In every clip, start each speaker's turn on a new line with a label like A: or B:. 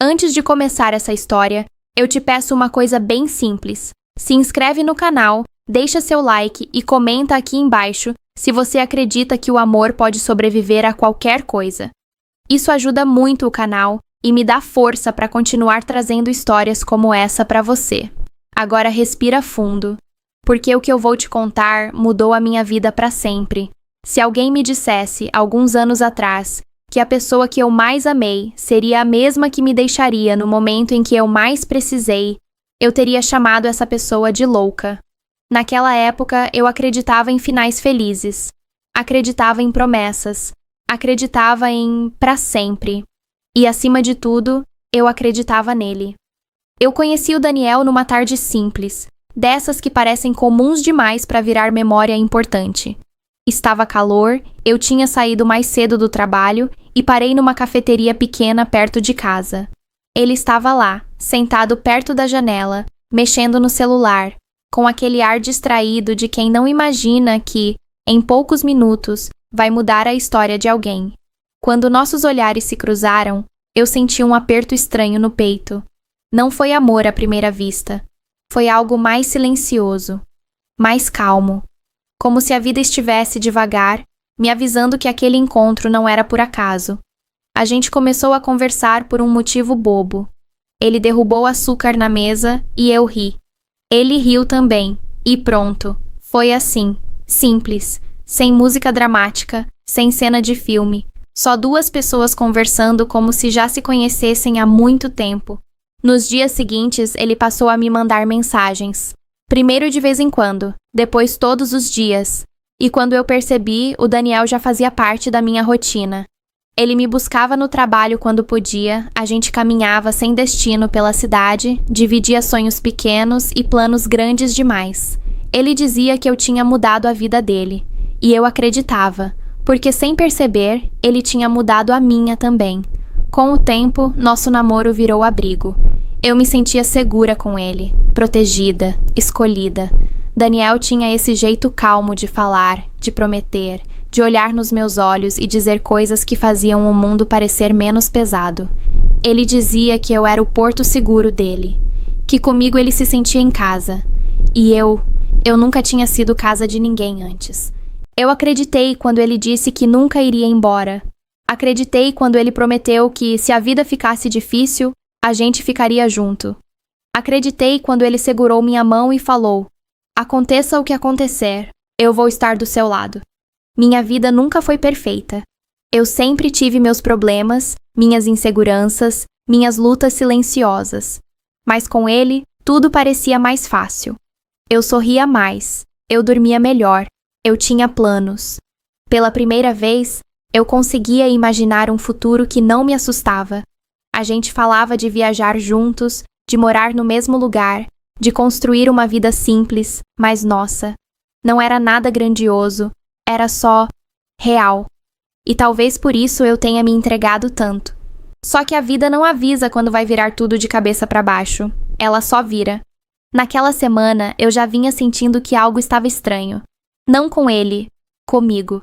A: Antes de começar essa história, eu te peço uma coisa bem simples. Se inscreve no canal, deixa seu like e comenta aqui embaixo se você acredita que o amor pode sobreviver a qualquer coisa. Isso ajuda muito o canal e me dá força para continuar trazendo histórias como essa para você. Agora respira fundo, porque o que eu vou te contar mudou a minha vida para sempre. Se alguém me dissesse, alguns anos atrás, que a pessoa que eu mais amei seria a mesma que me deixaria no momento em que eu mais precisei, eu teria chamado essa pessoa de louca. Naquela época, eu acreditava em finais felizes, acreditava em promessas, acreditava em pra sempre. E, acima de tudo, eu acreditava nele. Eu conheci o Daniel numa tarde simples, dessas que parecem comuns demais para virar memória importante. Estava calor, eu tinha saído mais cedo do trabalho e parei numa cafeteria pequena perto de casa. Ele estava lá, sentado perto da janela, mexendo no celular, com aquele ar distraído de quem não imagina que, em poucos minutos, vai mudar a história de alguém. Quando nossos olhares se cruzaram, eu senti um aperto estranho no peito. Não foi amor à primeira vista. Foi algo mais silencioso, mais calmo. Como se a vida estivesse devagar, me avisando que aquele encontro não era por acaso. A gente começou a conversar por um motivo bobo. Ele derrubou açúcar na mesa e eu ri. Ele riu também, e pronto. Foi assim, simples, sem música dramática, sem cena de filme. Só duas pessoas conversando como se já se conhecessem há muito tempo. Nos dias seguintes, ele passou a me mandar mensagens. Primeiro de vez em quando, depois todos os dias. E quando eu percebi, o Daniel já fazia parte da minha rotina. Ele me buscava no trabalho quando podia, a gente caminhava sem destino pela cidade, dividia sonhos pequenos e planos grandes demais. Ele dizia que eu tinha mudado a vida dele. E eu acreditava, porque sem perceber, ele tinha mudado a minha também. Com o tempo, nosso namoro virou abrigo. Eu me sentia segura com ele, protegida, escolhida. Daniel tinha esse jeito calmo de falar, de prometer, de olhar nos meus olhos e dizer coisas que faziam o mundo parecer menos pesado. Ele dizia que eu era o porto seguro dele, que comigo ele se sentia em casa. E eu nunca tinha sido casa de ninguém antes. Eu acreditei quando ele disse que nunca iria embora. Acreditei quando ele prometeu que, se a vida ficasse difícil, a gente ficaria junto. Acreditei quando ele segurou minha mão e falou: aconteça o que acontecer, eu vou estar do seu lado. Minha vida nunca foi perfeita. Eu sempre tive meus problemas, minhas inseguranças, minhas lutas silenciosas. Mas com ele, tudo parecia mais fácil. Eu sorria mais, eu dormia melhor, eu tinha planos. Pela primeira vez, eu conseguia imaginar um futuro que não me assustava. A gente falava de viajar juntos, de morar no mesmo lugar, de construir uma vida simples, mas nossa. Não era nada grandioso, era só real. E talvez por isso eu tenha me entregado tanto. Só que a vida não avisa quando vai virar tudo de cabeça para baixo. Ela só vira. Naquela semana, eu já vinha sentindo que algo estava estranho. Não com ele, comigo.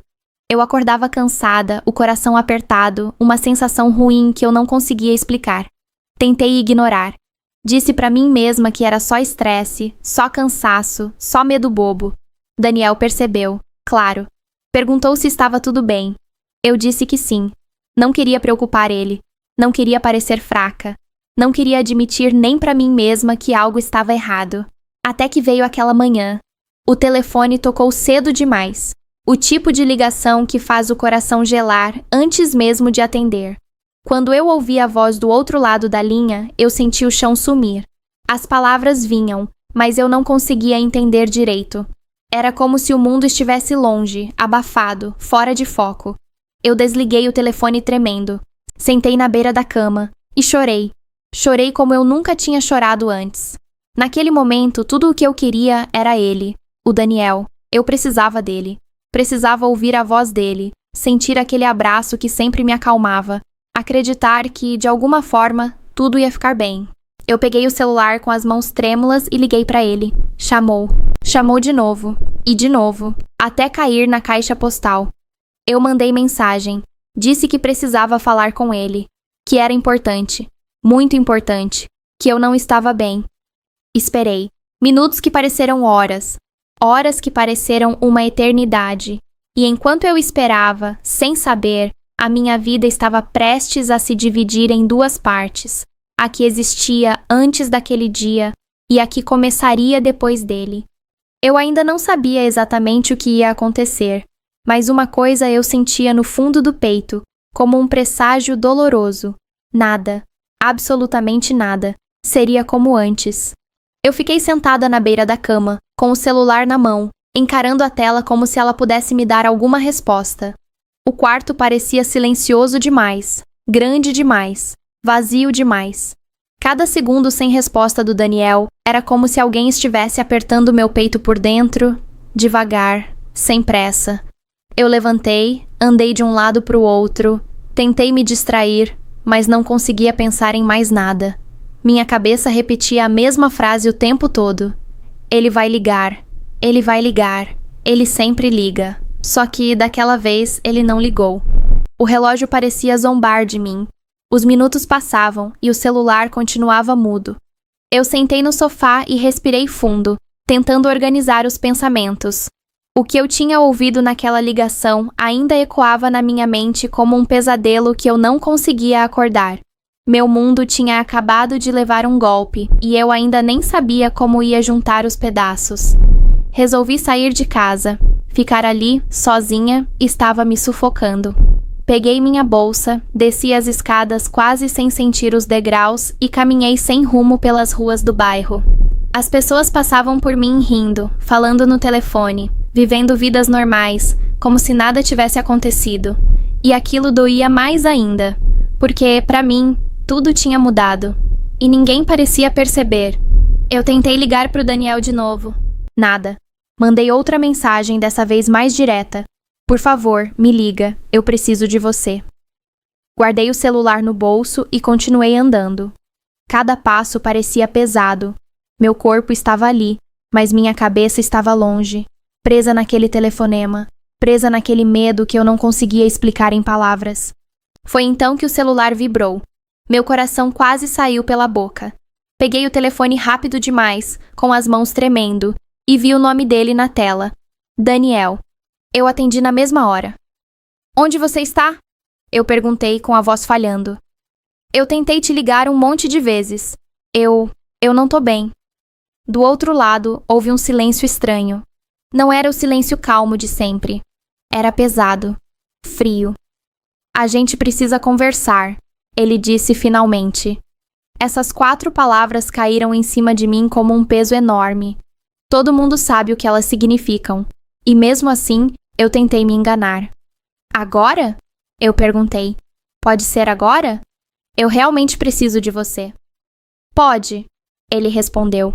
A: Eu acordava cansada, o coração apertado, uma sensação ruim que eu não conseguia explicar. Tentei ignorar. Disse pra mim mesma que era só estresse, só cansaço, só medo bobo. Daniel percebeu, claro. Perguntou se estava tudo bem. Eu disse que sim. Não queria preocupar ele. Não queria parecer fraca. Não queria admitir nem pra mim mesma que algo estava errado. Até que veio aquela manhã. O telefone tocou cedo demais. O tipo de ligação que faz o coração gelar antes mesmo de atender. Quando eu ouvi a voz do outro lado da linha, eu senti o chão sumir. As palavras vinham, mas eu não conseguia entender direito. Era como se o mundo estivesse longe, abafado, fora de foco. Eu desliguei o telefone tremendo. Sentei na beira da cama e chorei. Chorei como eu nunca tinha chorado antes. Naquele momento, tudo o que eu queria era ele, o Daniel. Eu precisava dele. Precisava ouvir a voz dele, sentir aquele abraço que sempre me acalmava, acreditar que, de alguma forma, tudo ia ficar bem. Eu peguei o celular com as mãos trêmulas e liguei para ele. Chamou. Chamou de novo. E de novo. Até cair na caixa postal. Eu mandei mensagem. Disse que precisava falar com ele. Que era importante. muito importante, que eu não estava bem. Esperei. Minutos que pareceram horas. Horas que pareceram uma eternidade. E enquanto eu esperava, sem saber, a minha vida estava prestes a se dividir em duas partes. A que existia antes daquele dia e a que começaria depois dele. Eu ainda não sabia exatamente o que ia acontecer, mas uma coisa eu sentia no fundo do peito, como um presságio doloroso. Nada, absolutamente nada, seria como antes. Eu fiquei sentada na beira da cama, com o celular na mão, encarando a tela como se ela pudesse me dar alguma resposta. O quarto parecia silencioso demais, grande demais, vazio demais. Cada segundo sem resposta do Daniel era como se alguém estivesse apertando meu peito por dentro, devagar, sem pressa. Eu levantei, andei de um lado para o outro, tentei me distrair, mas não conseguia pensar em mais nada. Minha cabeça repetia a mesma frase o tempo todo. Ele vai ligar, ele vai ligar, ele sempre liga. Só que, daquela vez, ele não ligou. O relógio parecia zombar de mim. Os minutos passavam e o celular continuava mudo. Eu sentei no sofá e respirei fundo, tentando organizar os pensamentos. O que eu tinha ouvido naquela ligação ainda ecoava na minha mente como um pesadelo que eu não conseguia acordar. Meu mundo tinha acabado de levar um golpe e eu ainda nem sabia como ia juntar os pedaços. Resolvi sair de casa. Ficar ali, sozinha, estava me sufocando. Peguei minha bolsa, desci as escadas quase sem sentir os degraus e caminhei sem rumo pelas ruas do bairro. As pessoas passavam por mim rindo, falando no telefone, vivendo vidas normais, como se nada tivesse acontecido. E aquilo doía mais ainda, porque, para mim, tudo tinha mudado. E ninguém parecia perceber. Eu tentei ligar para o Daniel de novo. Nada. Mandei outra mensagem, dessa vez mais direta. Por favor, me liga, eu preciso de você. Guardei o celular no bolso e continuei andando. Cada passo parecia pesado. Meu corpo estava ali, mas minha cabeça estava longe, presa naquele telefonema, presa naquele medo que eu não conseguia explicar em palavras. Foi então que o celular vibrou. Meu coração quase saiu pela boca. Peguei o telefone rápido demais, com as mãos tremendo, e vi o nome dele na tela. Daniel. Eu atendi na mesma hora. Onde você está? Eu perguntei com a voz falhando. Eu tentei te ligar um monte de vezes. Eu não tô bem. Do outro lado, houve um silêncio estranho. Não era o silêncio calmo de sempre. Era pesado. Frio. A gente precisa conversar, ele disse finalmente. Essas 4 palavras caíram em cima de mim como um peso enorme. Todo mundo sabe o que elas significam. E mesmo assim, eu tentei me enganar. Agora? Eu perguntei. Pode ser agora? Eu realmente preciso de você. Pode, ele respondeu.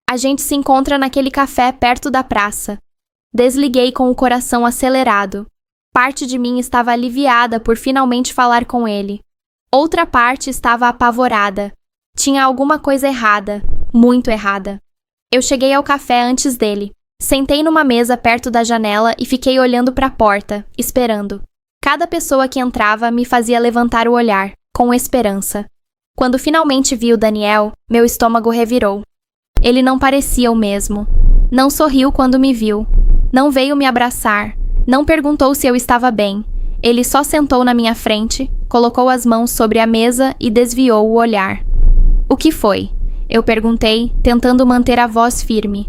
A: A gente se encontra naquele café perto da praça. Desliguei com o coração acelerado. Parte de mim estava aliviada por finalmente falar com ele. Outra parte estava apavorada. Tinha alguma coisa errada, muito errada. Eu cheguei ao café antes dele. Sentei numa mesa perto da janela e fiquei olhando para a porta, esperando. Cada pessoa que entrava me fazia levantar o olhar, com esperança. Quando finalmente vi o Daniel, meu estômago revirou. Ele não parecia o mesmo. Não sorriu quando me viu. Não veio me abraçar. Não perguntou se eu estava bem. Ele só sentou na minha frente, colocou as mãos sobre a mesa e desviou o olhar. O que foi? Eu perguntei, tentando manter a voz firme.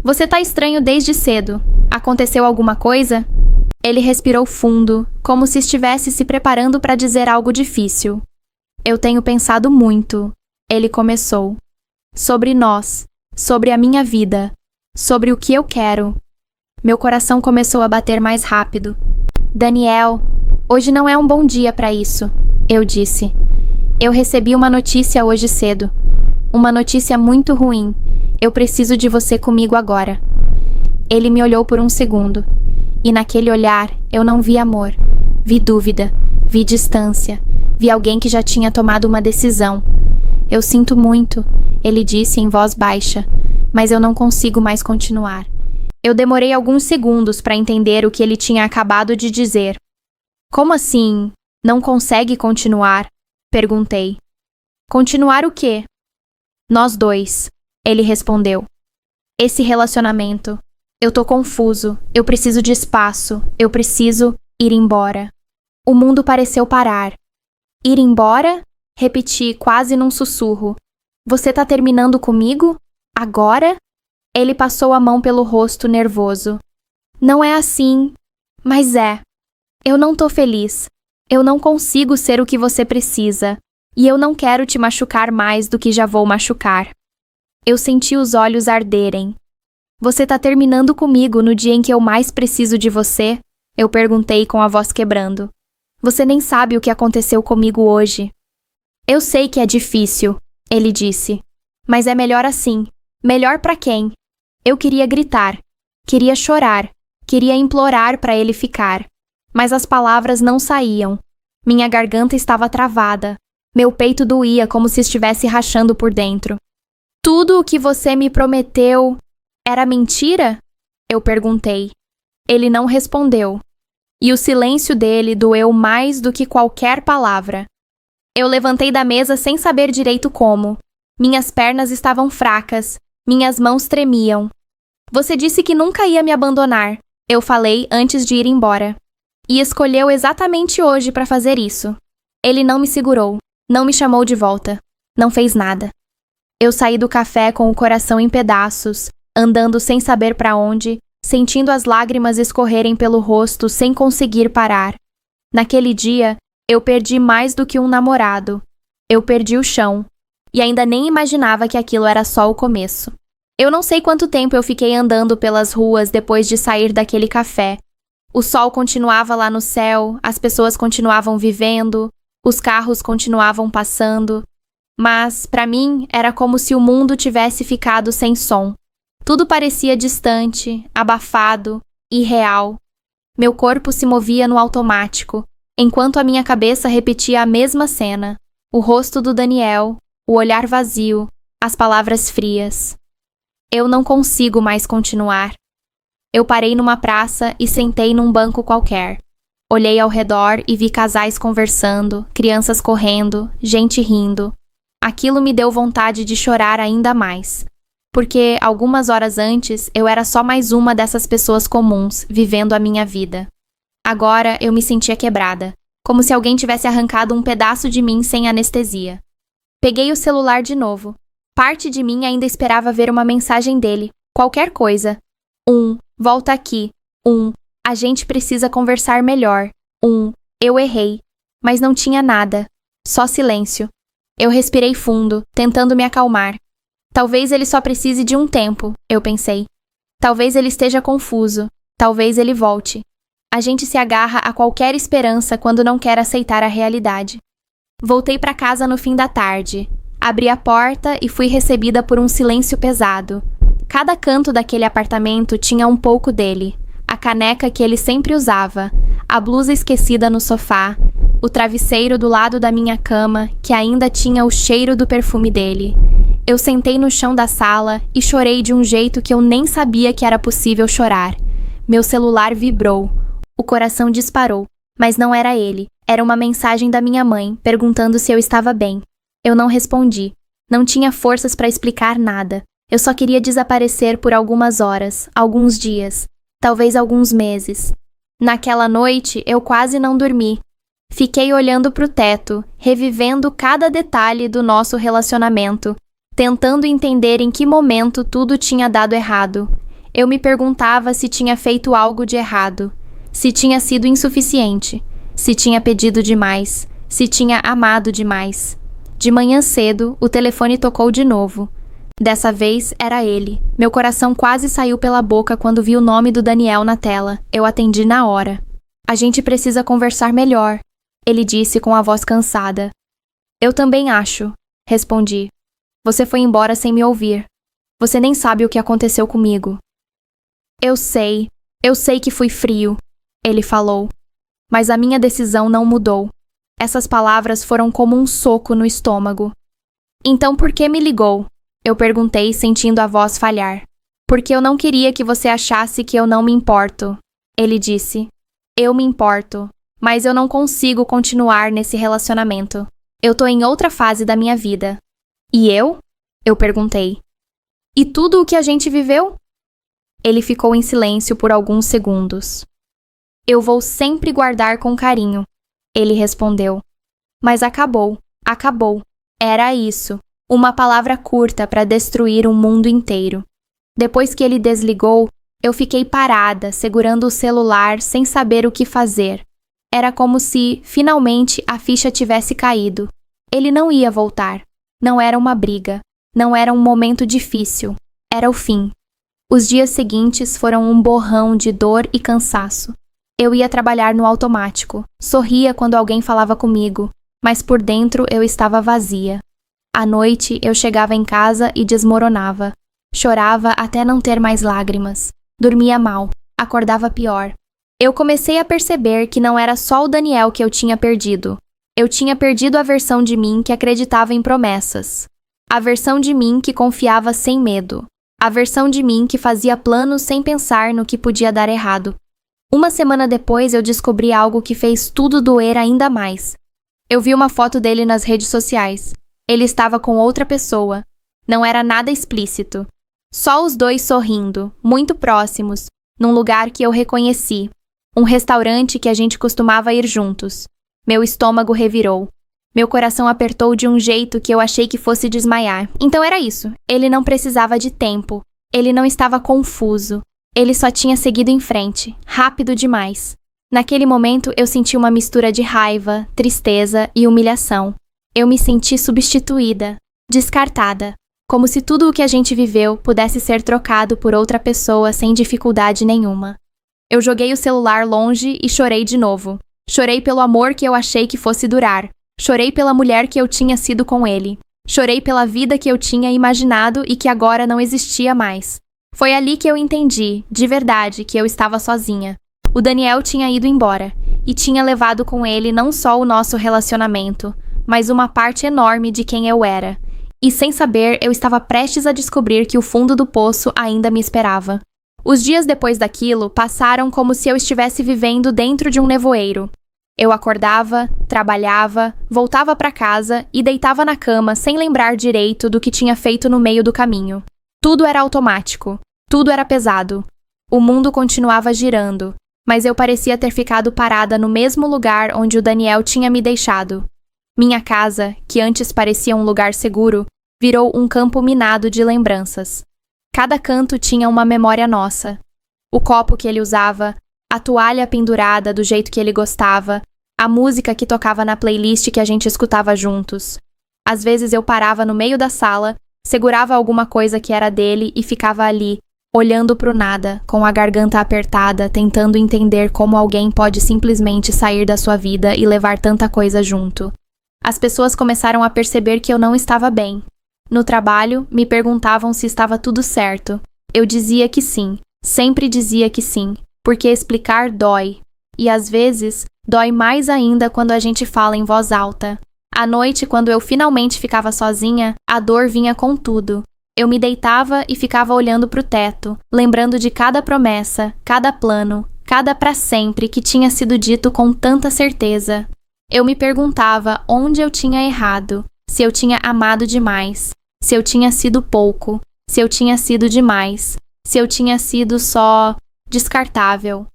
A: Você tá estranho desde cedo. Aconteceu alguma coisa? Ele respirou fundo, como se estivesse se preparando para dizer algo difícil. Eu tenho pensado muito. Ele começou. Sobre nós, sobre a minha vida, sobre o que eu quero. Meu coração começou a bater mais rápido. Daniel, hoje não é um bom dia para isso, eu disse. Eu recebi uma notícia hoje cedo. Uma notícia muito ruim. Eu preciso de você comigo agora. Ele me olhou por um segundo. E naquele olhar, eu não vi amor. Vi dúvida. Vi distância. Vi alguém que já tinha tomado uma decisão. Eu sinto muito, ele disse em voz baixa, mas eu não consigo mais continuar. Eu demorei alguns segundos para entender o que ele tinha acabado de dizer. Como assim? Não consegue continuar? Perguntei. Continuar o quê? Nós dois, ele respondeu. Esse relacionamento. Eu tô confuso, eu preciso de espaço, eu preciso ir embora. O mundo pareceu parar. Ir embora? Repeti quase num sussurro. Você tá terminando comigo? Agora? Ele passou a mão pelo rosto nervoso. Não é assim, mas é. Eu não tô feliz. Eu não consigo ser o que você precisa. E eu não quero te machucar mais do que já vou machucar. Eu senti os olhos arderem. Você tá terminando comigo no dia em que eu mais preciso de você? Eu perguntei com a voz quebrando. Você nem sabe o que aconteceu comigo hoje. Eu sei que é difícil, ele disse. Mas é melhor assim. Melhor pra quem? Eu queria gritar. Queria chorar. Queria implorar pra ele ficar. Mas as palavras não saíam. Minha garganta estava travada. Meu peito doía como se estivesse rachando por dentro. Tudo o que você me prometeu era mentira? Eu perguntei. Ele não respondeu. E o silêncio dele doeu mais do que qualquer palavra. Eu levantei da mesa sem saber direito como. Minhas pernas estavam fracas, minhas mãos tremiam. Você disse que nunca ia me abandonar, eu falei antes de ir embora. E escolheu exatamente hoje para fazer isso. Ele não me segurou, não me chamou de volta, não fez nada. Eu saí do café com o coração em pedaços, andando sem saber para onde, sentindo as lágrimas escorrerem pelo rosto sem conseguir parar. Naquele dia, eu perdi mais do que um namorado. Eu perdi o chão. E ainda nem imaginava que aquilo era só o começo. Eu não sei quanto tempo eu fiquei andando pelas ruas depois de sair daquele café. O sol continuava lá no céu, as pessoas continuavam vivendo, os carros continuavam passando. Mas, para mim, era como se o mundo tivesse ficado sem som. Tudo parecia distante, abafado, irreal. Meu corpo se movia no automático, enquanto a minha cabeça repetia a mesma cena. O rosto do Daniel, o olhar vazio, as palavras frias. Eu não consigo mais continuar. Eu parei numa praça e sentei num banco qualquer. Olhei ao redor e vi casais conversando, crianças correndo, gente rindo. Aquilo me deu vontade de chorar ainda mais. Porque, algumas horas antes, eu era só mais uma dessas pessoas comuns, vivendo a minha vida. Agora, eu me sentia quebrada, como se alguém tivesse arrancado um pedaço de mim sem anestesia. Peguei o celular de novo. Parte de mim ainda esperava ver uma mensagem dele, qualquer coisa. Volta aqui. A gente precisa conversar melhor. Eu errei. Mas não tinha nada. Só silêncio. Eu respirei fundo, tentando me acalmar. Talvez ele só precise de um tempo, eu pensei. Talvez ele esteja confuso. Talvez ele volte. A gente se agarra a qualquer esperança quando não quer aceitar a realidade. Voltei para casa no fim da tarde. Abri a porta e fui recebida por um silêncio pesado. Cada canto daquele apartamento tinha um pouco dele. A caneca que ele sempre usava, a blusa esquecida no sofá, o travesseiro do lado da minha cama, que ainda tinha o cheiro do perfume dele. Eu sentei no chão da sala e chorei de um jeito que eu nem sabia que era possível chorar. Meu celular vibrou. O coração disparou, mas não era ele. Era uma mensagem da minha mãe, perguntando se eu estava bem. Eu não respondi. Não tinha forças para explicar nada. Eu só queria desaparecer por algumas horas, alguns dias, talvez alguns meses. Naquela noite, eu quase não dormi. Fiquei olhando para o teto, revivendo cada detalhe do nosso relacionamento, tentando entender em que momento tudo tinha dado errado. Eu me perguntava se tinha feito algo de errado, se tinha sido insuficiente, se tinha pedido demais, se tinha amado demais. De manhã cedo, o telefone tocou de novo. Dessa vez, era ele. Meu coração quase saiu pela boca quando vi o nome do Daniel na tela. Eu atendi na hora. A gente precisa conversar melhor, ele disse com a voz cansada. Eu também acho, respondi. Você foi embora sem me ouvir. Você nem sabe o que aconteceu comigo. Eu sei que fui frio, ele falou. Mas a minha decisão não mudou. Essas palavras foram como um soco no estômago. Então por que me ligou? Eu perguntei, sentindo a voz falhar. Porque eu não queria que você achasse que eu não me importo, ele disse. Eu me importo, mas eu não consigo continuar nesse relacionamento. Eu tô em outra fase da minha vida. E eu? Eu perguntei. E tudo o que a gente viveu? Ele ficou em silêncio por alguns segundos. Eu vou sempre guardar com carinho, ele respondeu. Mas acabou, acabou. Era isso, uma palavra curta para destruir um mundo inteiro. Depois que ele desligou, eu fiquei parada, segurando o celular sem saber o que fazer. Era como se, finalmente, a ficha tivesse caído. Ele não ia voltar. Não era uma briga. Não era um momento difícil. Era o fim. Os dias seguintes foram um borrão de dor e cansaço. Eu ia trabalhar no automático, sorria quando alguém falava comigo, mas por dentro eu estava vazia. À noite eu chegava em casa e desmoronava. Chorava até não ter mais lágrimas. Dormia mal, acordava pior. Eu comecei a perceber que não era só o Daniel que eu tinha perdido. Eu tinha perdido a versão de mim que acreditava em promessas. A versão de mim que confiava sem medo. A versão de mim que fazia planos sem pensar no que podia dar errado. Uma semana depois eu descobri algo que fez tudo doer ainda mais. Eu vi uma foto dele nas redes sociais. Ele estava com outra pessoa. Não era nada explícito. Só os dois sorrindo, muito próximos, num lugar que eu reconheci. Um restaurante que a gente costumava ir juntos. Meu estômago revirou. Meu coração apertou de um jeito que eu achei que fosse desmaiar. Então era isso. Ele não precisava de tempo. Ele não estava confuso. Ele só tinha seguido em frente, rápido demais. Naquele momento eu senti uma mistura de raiva, tristeza e humilhação. Eu me senti substituída, descartada, como se tudo o que a gente viveu pudesse ser trocado por outra pessoa sem dificuldade nenhuma. Eu joguei o celular longe e chorei de novo. Chorei pelo amor que eu achei que fosse durar. Chorei pela mulher que eu tinha sido com ele. Chorei pela vida que eu tinha imaginado e que agora não existia mais. Foi ali que eu entendi, de verdade, que eu estava sozinha. O Daniel tinha ido embora e tinha levado com ele não só o nosso relacionamento, mas uma parte enorme de quem eu era. E sem saber, eu estava prestes a descobrir que o fundo do poço ainda me esperava. Os dias depois daquilo passaram como se eu estivesse vivendo dentro de um nevoeiro. Eu acordava, trabalhava, voltava para casa e deitava na cama sem lembrar direito do que tinha feito no meio do caminho. Tudo era automático, tudo era pesado. O mundo continuava girando, mas eu parecia ter ficado parada no mesmo lugar onde o Daniel tinha me deixado. Minha casa, que antes parecia um lugar seguro, virou um campo minado de lembranças. Cada canto tinha uma memória nossa. O copo que ele usava, a toalha pendurada do jeito que ele gostava, a música que tocava na playlist que a gente escutava juntos. Às vezes eu parava no meio da sala, segurava alguma coisa que era dele e ficava ali, olhando pro nada, com a garganta apertada, tentando entender como alguém pode simplesmente sair da sua vida e levar tanta coisa junto. As pessoas começaram a perceber que eu não estava bem. No trabalho, me perguntavam se estava tudo certo. Eu dizia que sim, sempre dizia que sim, porque explicar dói. E às vezes, dói mais ainda quando a gente fala em voz alta. À noite, quando eu finalmente ficava sozinha, a dor vinha com tudo. Eu me deitava e ficava olhando pro teto, lembrando de cada promessa, cada plano, cada pra sempre que tinha sido dito com tanta certeza. Eu me perguntava onde eu tinha errado, se eu tinha amado demais, se eu tinha sido pouco, se eu tinha sido demais, se eu tinha sido só descartável.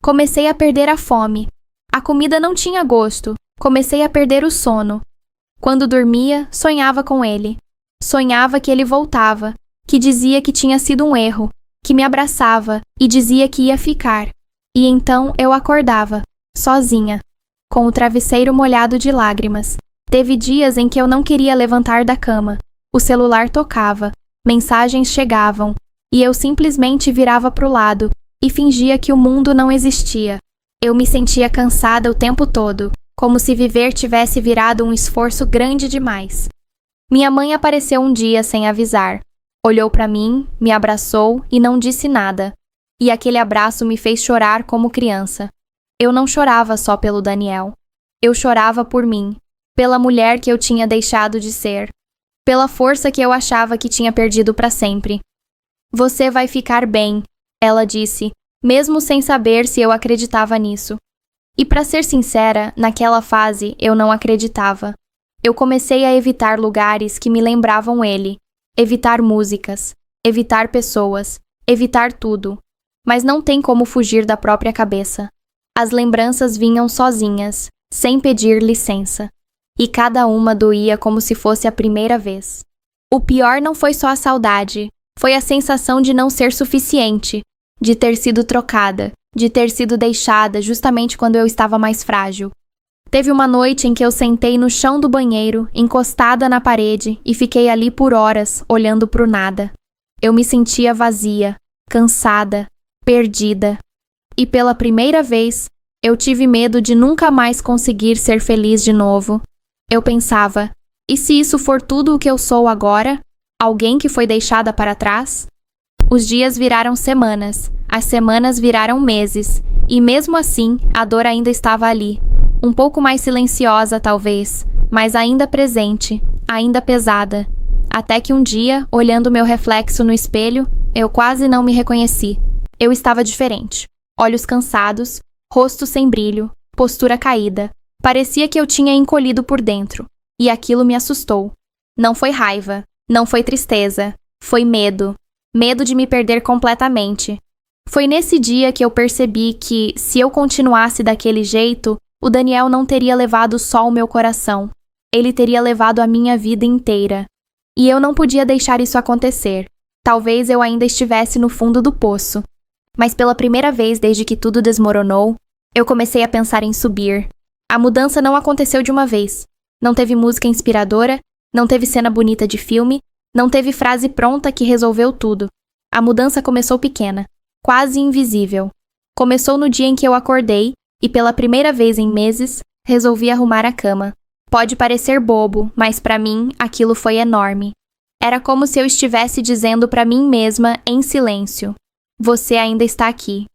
A: Comecei a perder a fome. A comida não tinha gosto. Comecei a perder o sono. Quando dormia, sonhava com ele. Sonhava que ele voltava, que dizia que tinha sido um erro, que me abraçava e dizia que ia ficar. E então eu acordava, sozinha, com o travesseiro molhado de lágrimas. Teve dias em que eu não queria levantar da cama. O celular tocava, mensagens chegavam, e eu simplesmente virava pro lado e fingia que o mundo não existia. Eu me sentia cansada o tempo todo, como se viver tivesse virado um esforço grande demais. Minha mãe apareceu um dia sem avisar. Olhou para mim, me abraçou e não disse nada. E aquele abraço me fez chorar como criança. Eu não chorava só pelo Daniel. Eu chorava por mim, pela mulher que eu tinha deixado de ser, pela força que eu achava que tinha perdido para sempre. Você vai ficar bem, ela disse, mesmo sem saber se eu acreditava nisso. E para ser sincera, naquela fase eu não acreditava. Eu comecei a evitar lugares que me lembravam ele, evitar músicas, evitar pessoas, evitar tudo. Mas não tem como fugir da própria cabeça. As lembranças vinham sozinhas, sem pedir licença. E cada uma doía como se fosse a primeira vez. O pior não foi só a saudade, foi a sensação de não ser suficiente, de ter sido trocada, de ter sido deixada justamente quando eu estava mais frágil. Teve uma noite em que eu sentei no chão do banheiro, encostada na parede, e fiquei ali por horas, olhando pro nada. Eu me sentia vazia, cansada, perdida. E pela primeira vez, eu tive medo de nunca mais conseguir ser feliz de novo. Eu pensava, e se isso for tudo o que eu sou agora? Alguém que foi deixada para trás? Os dias viraram semanas, as semanas viraram meses, e mesmo assim, a dor ainda estava ali. Um pouco mais silenciosa, talvez, mas ainda presente, ainda pesada. Até que um dia, olhando meu reflexo no espelho, eu quase não me reconheci. Eu estava diferente. Olhos cansados, rosto sem brilho, postura caída. Parecia que eu tinha encolhido por dentro, e aquilo me assustou. Não foi raiva, não foi tristeza, foi medo. Medo de me perder completamente. Foi nesse dia que eu percebi que, se eu continuasse daquele jeito, o Daniel não teria levado só o meu coração. Ele teria levado a minha vida inteira. E eu não podia deixar isso acontecer. Talvez eu ainda estivesse no fundo do poço. Mas pela primeira vez desde que tudo desmoronou, eu comecei a pensar em subir. A mudança não aconteceu de uma vez. Não teve música inspiradora, não teve cena bonita de filme, não teve frase pronta que resolveu tudo. A mudança começou pequena, quase invisível. Começou no dia em que eu acordei e, pela primeira vez em meses, resolvi arrumar a cama. Pode parecer bobo, mas para mim aquilo foi enorme. Era como se eu estivesse dizendo para mim mesma, em silêncio: você ainda está aqui.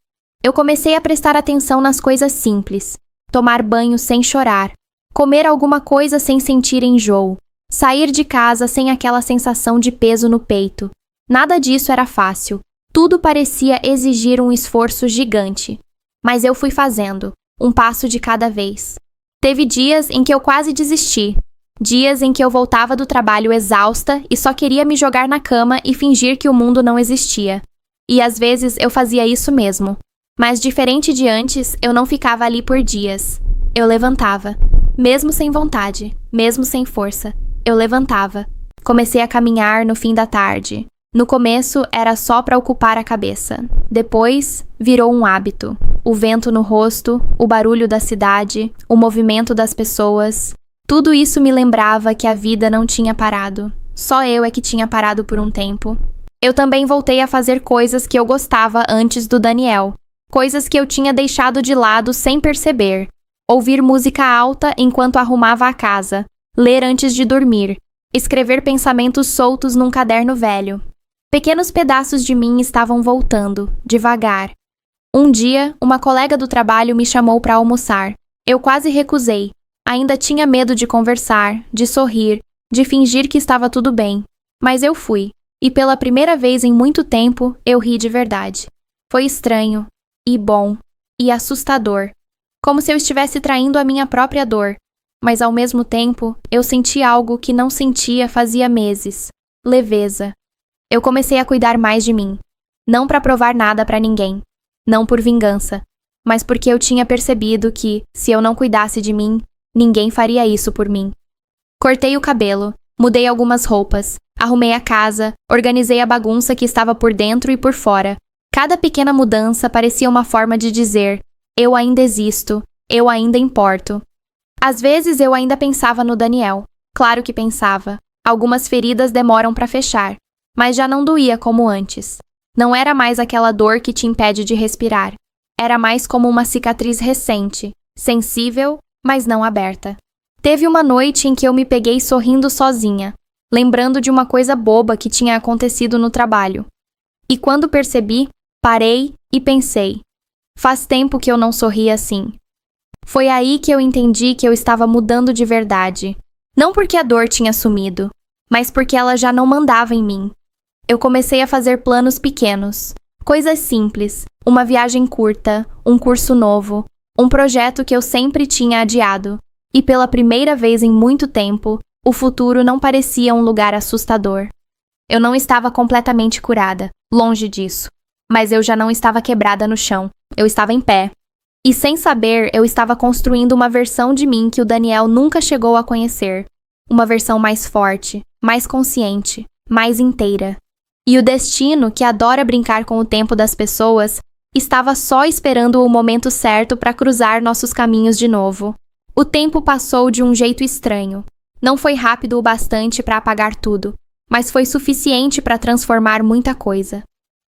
A: Eu comecei a prestar atenção nas coisas simples. Tomar banho sem chorar. Comer alguma coisa sem sentir enjoo. Sair de casa sem aquela sensação de peso no peito. Nada disso era fácil. Tudo parecia exigir um esforço gigante. Mas eu fui fazendo, um passo de cada vez. Teve dias em que eu quase desisti. Dias em que eu voltava do trabalho exausta e só queria me jogar na cama e fingir que o mundo não existia. E às vezes eu fazia isso mesmo. Mas diferente de antes, eu não ficava ali por dias. Eu levantava. Mesmo sem vontade, mesmo sem força. Eu levantava. Comecei a caminhar no fim da tarde. No começo, era só para ocupar a cabeça. Depois, virou um hábito. O vento no rosto, o barulho da cidade, o movimento das pessoas. Tudo isso me lembrava que a vida não tinha parado. Só eu é que tinha parado por um tempo. Eu também voltei a fazer coisas que eu gostava antes do Daniel. Coisas que eu tinha deixado de lado sem perceber. Ouvir música alta enquanto arrumava a casa. Ler antes de dormir. Escrever pensamentos soltos num caderno velho. Pequenos pedaços de mim estavam voltando, devagar. Um dia, uma colega do trabalho me chamou para almoçar. Eu quase recusei. Ainda tinha medo de conversar, de sorrir, de fingir que estava tudo bem. Mas eu fui. E pela primeira vez em muito tempo, eu ri de verdade. Foi estranho, e bom, e assustador. Como se eu estivesse traindo a minha própria dor. Mas ao mesmo tempo, eu senti algo que não sentia fazia meses. Leveza. Eu comecei a cuidar mais de mim. Não para provar nada para ninguém. Não por vingança. Mas porque eu tinha percebido que, se eu não cuidasse de mim, ninguém faria isso por mim. Cortei o cabelo, mudei algumas roupas, arrumei a casa, organizei a bagunça que estava por dentro e por fora. Cada pequena mudança parecia uma forma de dizer: eu ainda existo, eu ainda importo. Às vezes eu ainda pensava no Daniel. Claro que pensava. Algumas feridas demoram para fechar, mas já não doía como antes. Não era mais aquela dor que te impede de respirar. Era mais como uma cicatriz recente, sensível, mas não aberta. Teve uma noite em que eu me peguei sorrindo sozinha, lembrando de uma coisa boba que tinha acontecido no trabalho. E quando percebi, parei e pensei: faz tempo que eu não sorria assim. Foi aí que eu entendi que eu estava mudando de verdade. Não porque a dor tinha sumido, mas porque ela já não mandava em mim. Eu comecei a fazer planos pequenos, coisas simples, uma viagem curta, um curso novo, um projeto que eu sempre tinha adiado. E pela primeira vez em muito tempo, o futuro não parecia um lugar assustador. Eu não estava completamente curada, longe disso. Mas eu já não estava quebrada no chão, eu estava em pé. E sem saber, eu estava construindo uma versão de mim que o Daniel nunca chegou a conhecer. Uma versão mais forte, mais consciente, mais inteira. E o destino, que adora brincar com o tempo das pessoas, estava só esperando o momento certo para cruzar nossos caminhos de novo. O tempo passou de um jeito estranho. Não foi rápido o bastante para apagar tudo, mas foi suficiente para transformar muita coisa.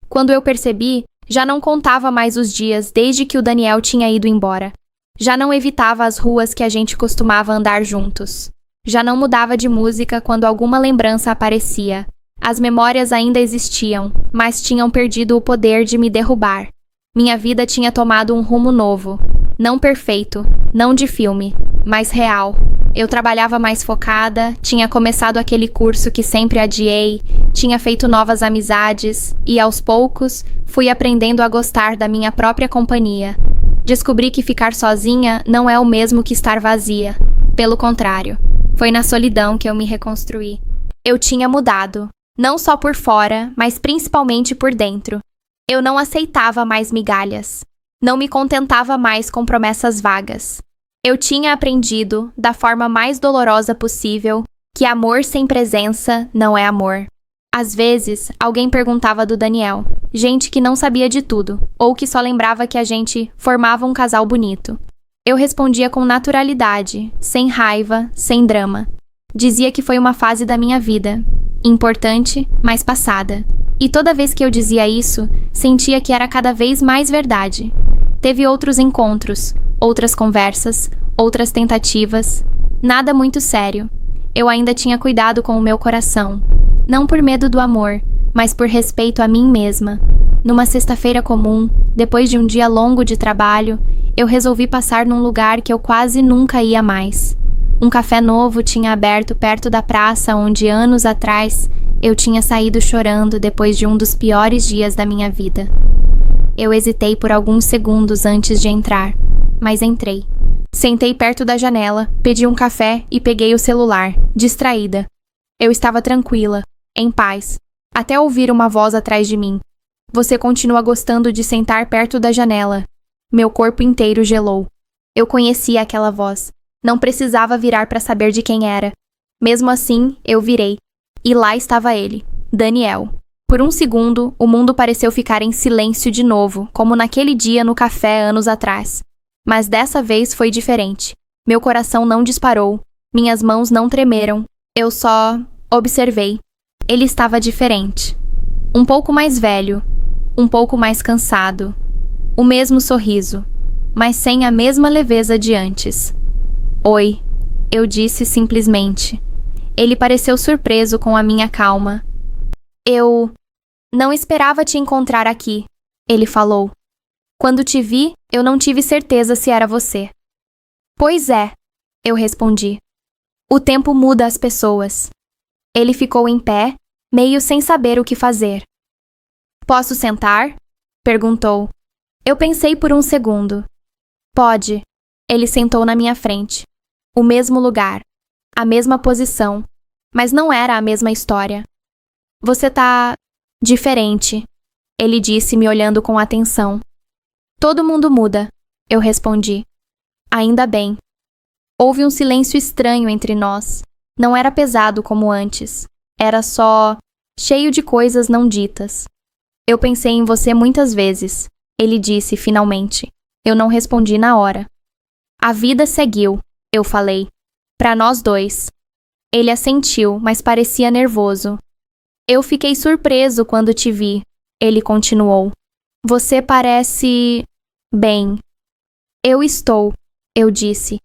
A: Quando eu percebi, já não contava mais os dias desde que o Daniel tinha ido embora. Já não evitava as ruas que a gente costumava andar juntos. Já não mudava de música quando alguma lembrança aparecia. As memórias ainda existiam, mas tinham perdido o poder de me derrubar. Minha vida tinha tomado um rumo novo. Não perfeito, não de filme, mas real. Eu trabalhava mais focada, tinha começado aquele curso que sempre adiei, tinha feito novas amizades e, aos poucos, fui aprendendo a gostar da minha própria companhia. Descobri que ficar sozinha não é o mesmo que estar vazia. Pelo contrário, foi na solidão que eu me reconstruí. Eu tinha mudado, não só por fora, mas principalmente por dentro. Eu não aceitava mais migalhas. Não me contentava mais com promessas vagas. Eu tinha aprendido, da forma mais dolorosa possível, que amor sem presença não é amor. Às vezes, alguém perguntava do Daniel, gente que não sabia de tudo, ou que só lembrava que a gente formava um casal bonito. Eu respondia com naturalidade, sem raiva, sem drama. Dizia que foi uma fase da minha vida, importante, mas passada. E toda vez que eu dizia isso, sentia que era cada vez mais verdade. Teve outros encontros, outras conversas, outras tentativas. Nada muito sério. Eu ainda tinha cuidado com o meu coração. Não por medo do amor, mas por respeito a mim mesma. Numa sexta-feira comum, depois de um dia longo de trabalho, eu resolvi passar num lugar que eu quase nunca ia mais. Um café novo tinha aberto perto da praça onde, anos atrás, eu tinha saído chorando depois de um dos piores dias da minha vida. Eu hesitei por alguns segundos antes de entrar, mas entrei. Sentei perto da janela, pedi um café e peguei o celular, distraída. Eu estava tranquila, em paz, até ouvir uma voz atrás de mim. Você continua gostando de sentar perto da janela. Meu corpo inteiro gelou. Eu conhecia aquela voz. Não precisava virar para saber de quem era. Mesmo assim, eu virei. E lá estava ele, Daniel. Por um segundo, o mundo pareceu ficar em silêncio de novo, como naquele dia no café anos atrás. Mas dessa vez foi diferente. Meu coração não disparou, minhas mãos não tremeram. Eu só observei. Ele estava diferente. Um pouco mais velho, um pouco mais cansado. O mesmo sorriso, mas sem a mesma leveza de antes. Oi, eu disse simplesmente. Ele pareceu surpreso com a minha calma. Eu não esperava te encontrar aqui, ele falou. Quando te vi, eu não tive certeza se era você. Pois é, eu respondi. O tempo muda as pessoas. Ele ficou em pé, meio sem saber o que fazer. Posso sentar? Perguntou. Eu pensei por um segundo. Pode. Ele sentou na minha frente. O mesmo lugar, a mesma posição, mas não era a mesma história. Você tá diferente, ele disse, me olhando com atenção. Todo mundo muda, eu respondi. Ainda bem. Houve um silêncio estranho entre nós. Não era pesado como antes. Era só cheio de coisas não ditas. Eu pensei em você muitas vezes, ele disse finalmente. Eu não respondi na hora. A vida seguiu, eu falei. Para nós dois. Ele assentiu, mas parecia nervoso. Eu fiquei surpreso quando te vi, ele continuou. Você parece bem. Eu estou, eu disse.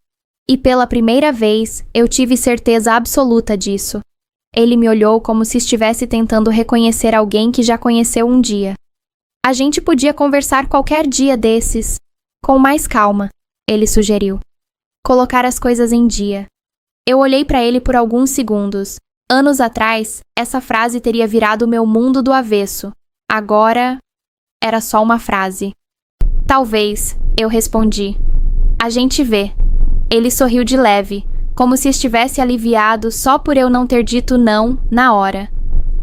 A: E pela primeira vez, eu tive certeza absoluta disso. Ele me olhou como se estivesse tentando reconhecer alguém que já conheceu um dia. A gente podia conversar qualquer dia desses, com mais calma, ele sugeriu. Colocar as coisas em dia. Eu olhei para ele por alguns segundos. Anos atrás, essa frase teria virado meu mundo do avesso. Agora, era só uma frase. Talvez, eu respondi. A gente vê. Ele sorriu de leve, como se estivesse aliviado só por eu não ter dito não na hora.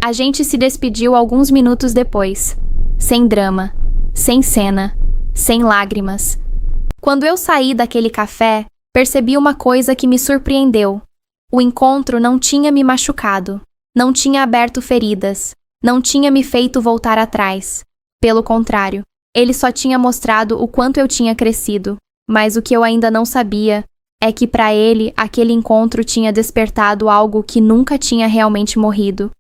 A: A gente se despediu alguns minutos depois. Sem drama, sem cena, sem lágrimas. Quando eu saí daquele café, percebi uma coisa que me surpreendeu. O encontro não tinha me machucado, não tinha aberto feridas, não tinha me feito voltar atrás. Pelo contrário, ele só tinha mostrado o quanto eu tinha crescido, mas o que eu ainda não sabia é que para ele aquele encontro tinha despertado algo que nunca tinha realmente morrido.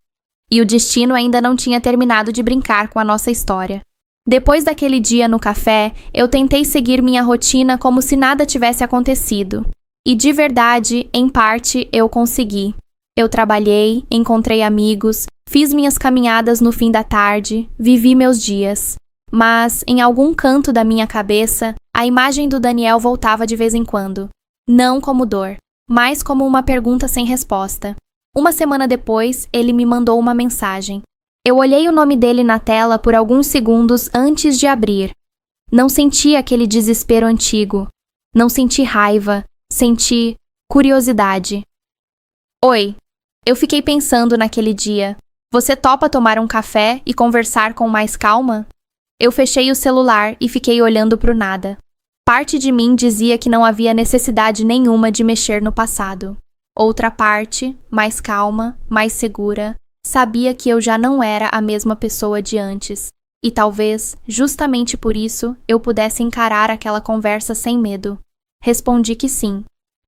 A: E o destino ainda não tinha terminado de brincar com a nossa história. Depois daquele dia no café, eu tentei seguir minha rotina como se nada tivesse acontecido. E de verdade, em parte, eu consegui. Eu trabalhei, encontrei amigos, fiz minhas caminhadas no fim da tarde, vivi meus dias. Mas, em algum canto da minha cabeça, a imagem do Daniel voltava de vez em quando. Não como dor, mas como uma pergunta sem resposta. Uma semana depois, ele me mandou uma mensagem. Eu olhei o nome dele na tela por alguns segundos antes de abrir. Não senti aquele desespero antigo. Não senti raiva. Senti curiosidade. Oi, eu fiquei pensando naquele dia. Você topa tomar um café e conversar com mais calma? Eu fechei o celular e fiquei olhando pro nada. Parte de mim dizia que não havia necessidade nenhuma de mexer no passado. Outra parte, mais calma, mais segura, sabia que eu já não era a mesma pessoa de antes. E talvez, justamente por isso, eu pudesse encarar aquela conversa sem medo. Respondi que sim.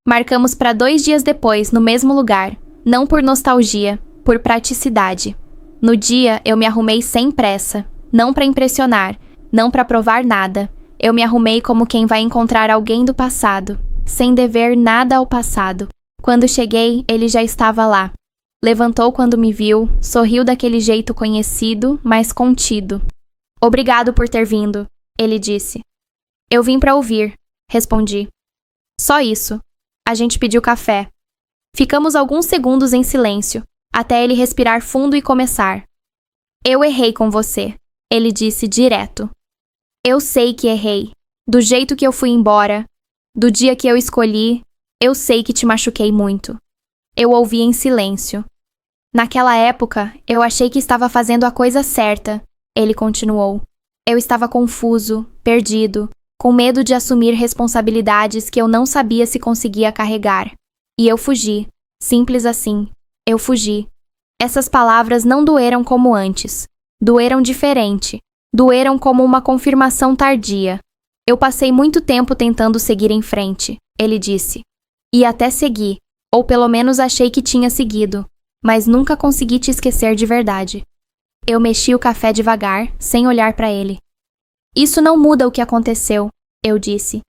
A: Marcamos para 2 dias depois, no mesmo lugar. Não por nostalgia, por praticidade. No dia, eu me arrumei sem pressa. Não para impressionar, não para provar nada. Eu me arrumei como quem vai encontrar alguém do passado, sem dever nada ao passado. Quando cheguei, ele já estava lá. Levantou quando me viu, sorriu daquele jeito conhecido, mas contido. Obrigado por ter vindo, ele disse. Eu vim para ouvir, respondi. Só isso. A gente pediu café. Ficamos alguns segundos em silêncio, até ele respirar fundo e começar. Eu errei com você, ele disse direto. Eu sei que errei. Do jeito que eu fui embora, do dia que eu escolhi, eu sei que te machuquei muito. Eu ouvi em silêncio. Naquela época, eu achei que estava fazendo a coisa certa, ele continuou. Eu estava confuso, perdido, com medo de assumir responsabilidades que eu não sabia se conseguia carregar. E eu fugi. Simples assim. Eu fugi. Essas palavras não doeram como antes. Doeram diferente. Doeram como uma confirmação tardia. Eu passei muito tempo tentando seguir em frente, ele disse. E até segui, ou pelo menos achei que tinha seguido, mas nunca consegui te esquecer de verdade. Eu mexi o café devagar, sem olhar para ele. Isso não muda o que aconteceu, eu disse.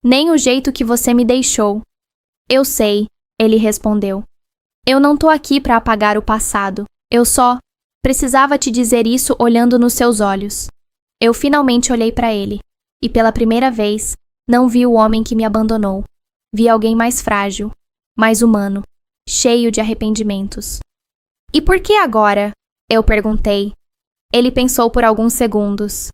A: Nem o jeito que você me deixou. Eu sei, ele respondeu. Eu não tô aqui para apagar o passado. Eu só precisava te dizer isso olhando nos seus olhos. Eu finalmente olhei para ele, e pela primeira vez, não vi o homem que me abandonou. Vi alguém mais frágil, mais humano, cheio de arrependimentos. E por que agora? Eu perguntei. Ele pensou por alguns segundos.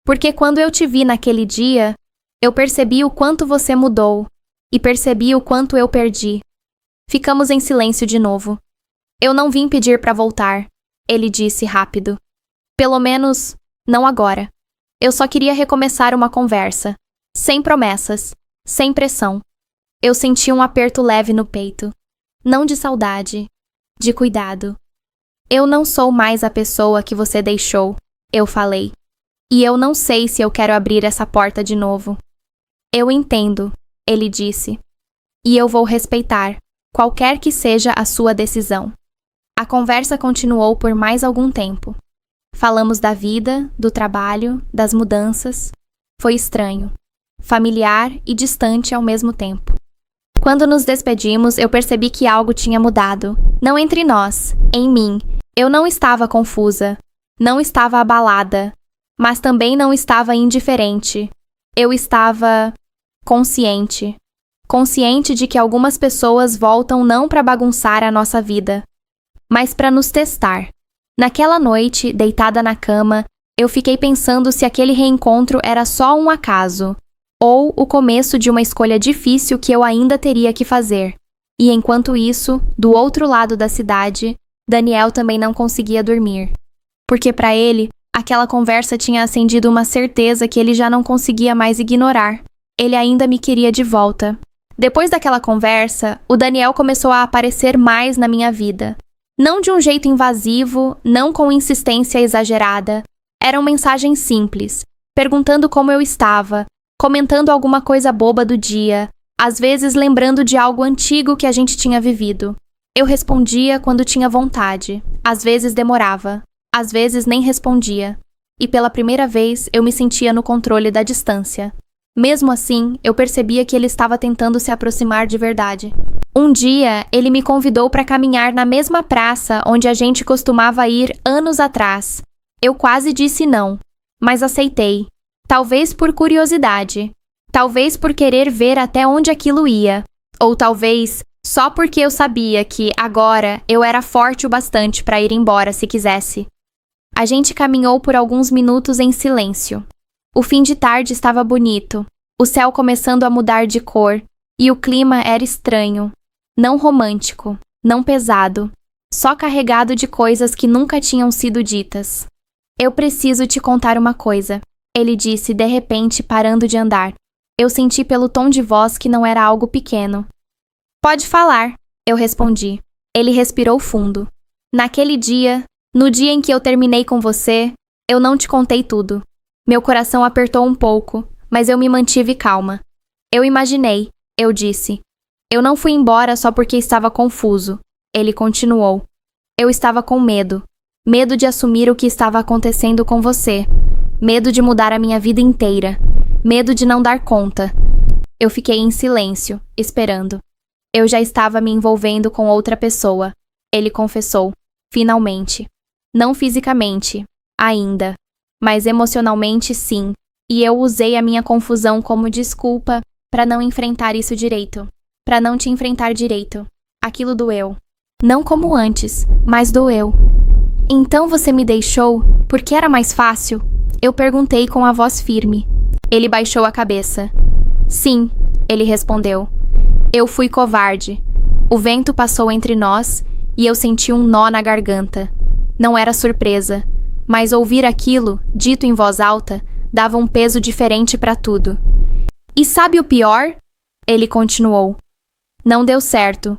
A: Porque quando eu te vi naquele dia, eu percebi o quanto você mudou, e percebi o quanto eu perdi. Ficamos em silêncio de novo. Eu não vim pedir para voltar, ele disse rápido. Pelo menos, não agora. Eu só queria recomeçar uma conversa, sem promessas, sem pressão. Eu senti um aperto leve no peito. Não de saudade, de cuidado. Eu não sou mais a pessoa que você deixou, eu falei. E eu não sei se eu quero abrir essa porta de novo. Eu entendo, ele disse. E eu vou respeitar, qualquer que seja a sua decisão. A conversa continuou por mais algum tempo. Falamos da vida, do trabalho, das mudanças. Foi estranho, familiar e distante ao mesmo tempo. Quando nos despedimos, eu percebi que algo tinha mudado. Não entre nós, em mim. Eu não estava confusa, não estava abalada, mas também não estava indiferente. Eu estava consciente. Consciente de que algumas pessoas voltam não para bagunçar a nossa vida, mas para nos testar. Naquela noite, deitada na cama, eu fiquei pensando se aquele reencontro era só um acaso. ou o começo de uma escolha difícil que eu ainda teria que fazer. E enquanto isso, do outro lado da cidade, Daniel também não conseguia dormir. Porque para ele, aquela conversa tinha acendido uma certeza que ele já não conseguia mais ignorar. Ele ainda me queria de volta. Depois daquela conversa, o Daniel começou a aparecer mais na minha vida. Não de um jeito invasivo, não com insistência exagerada. Eram mensagens simples, perguntando como eu estava, comentando alguma coisa boba do dia, às vezes lembrando de algo antigo que a gente tinha vivido. Eu respondia quando tinha vontade, às vezes demorava, às vezes nem respondia. E pela primeira vez eu me sentia no controle da distância. Mesmo assim, eu percebia que ele estava tentando se aproximar de verdade. Um dia, ele me convidou para caminhar na mesma praça onde a gente costumava ir anos atrás. Eu quase disse não, mas aceitei. Talvez por curiosidade. Talvez por querer ver até onde aquilo ia. Ou talvez só porque eu sabia que, agora, eu era forte o bastante para ir embora se quisesse. A gente caminhou por alguns minutos em silêncio. O fim de tarde estava bonito, o céu começando a mudar de cor, e o clima era estranho. Não romântico, não pesado, só carregado de coisas que nunca tinham sido ditas. Eu preciso te contar uma coisa, ele disse de repente parando de andar. Eu senti pelo tom de voz que não era algo pequeno. Pode falar, eu respondi. Ele respirou fundo. Naquele dia, no dia em que eu terminei com você, eu não te contei tudo. Meu coração apertou um pouco, mas eu me mantive calma. Eu imaginei, eu disse. Eu não fui embora só porque estava confuso. Ele continuou. Eu estava com medo. Medo de assumir o que estava acontecendo com você. Medo de mudar a minha vida inteira. Medo de não dar conta. Eu fiquei em silêncio, esperando. Eu já estava me envolvendo com outra pessoa. Ele confessou. Finalmente. Não fisicamente, ainda. Mas emocionalmente sim, e eu usei a minha confusão como desculpa para não enfrentar isso direito. Para não te enfrentar direito. Aquilo doeu. Não como antes, mas doeu. Então você me deixou porque era mais fácil? Eu perguntei com a voz firme. Ele baixou a cabeça. Sim, ele respondeu. Eu fui covarde. O vento passou entre nós e eu senti um nó na garganta. Não era surpresa. Mas ouvir aquilo, dito em voz alta, dava um peso diferente para tudo. E sabe o pior? Ele continuou. Não deu certo.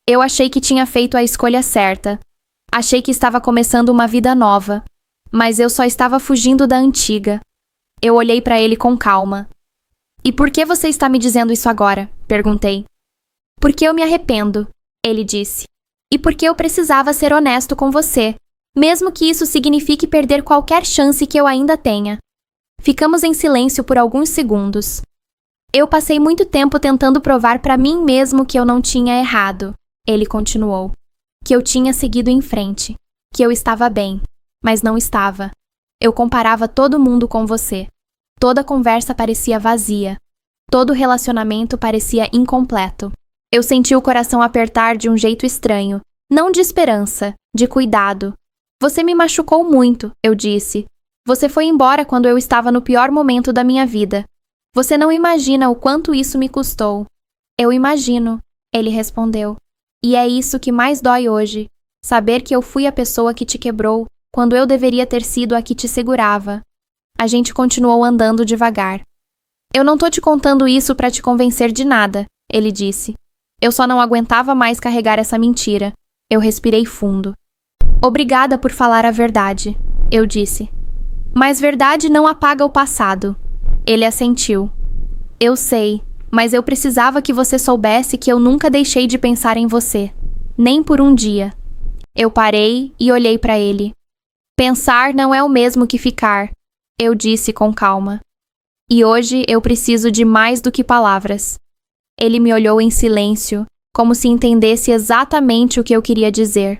A: Eu achei que tinha feito a escolha certa. Achei que estava começando uma vida nova. Mas eu só estava fugindo da antiga. Eu olhei para ele com calma. E por que você está me dizendo isso agora? Perguntei. Porque eu me arrependo, ele disse. E porque eu precisava ser honesto com você. Mesmo que isso signifique perder qualquer chance que eu ainda tenha. Ficamos em silêncio por alguns segundos. Eu passei muito tempo tentando provar para mim mesmo que eu não tinha errado, ele continuou. Que eu tinha seguido em frente. Que eu estava bem. Mas não estava. Eu comparava todo mundo com você. Toda conversa parecia vazia. Todo relacionamento parecia incompleto. Eu senti o coração apertar de um jeito estranho. Não de esperança, de cuidado. Você me machucou muito, eu disse. Você foi embora quando eu estava no pior momento da minha vida. Você não imagina o quanto isso me custou. Eu imagino, ele respondeu. E é isso que mais dói hoje. Saber que eu fui a pessoa que te quebrou, quando eu deveria ter sido a que te segurava. A gente continuou andando devagar. Eu não tô te contando isso para te convencer de nada, ele disse. Eu só não aguentava mais carregar essa mentira. Eu respirei fundo. Obrigada por falar a verdade, eu disse. Mas verdade não apaga o passado. Ele assentiu. Eu sei, mas eu precisava que você soubesse que eu nunca deixei de pensar em você. Nem por um dia. Eu parei e olhei para ele. Pensar não é o mesmo que ficar, eu disse com calma. E hoje eu preciso de mais do que palavras. Ele me olhou em silêncio, como se entendesse exatamente o que eu queria dizer.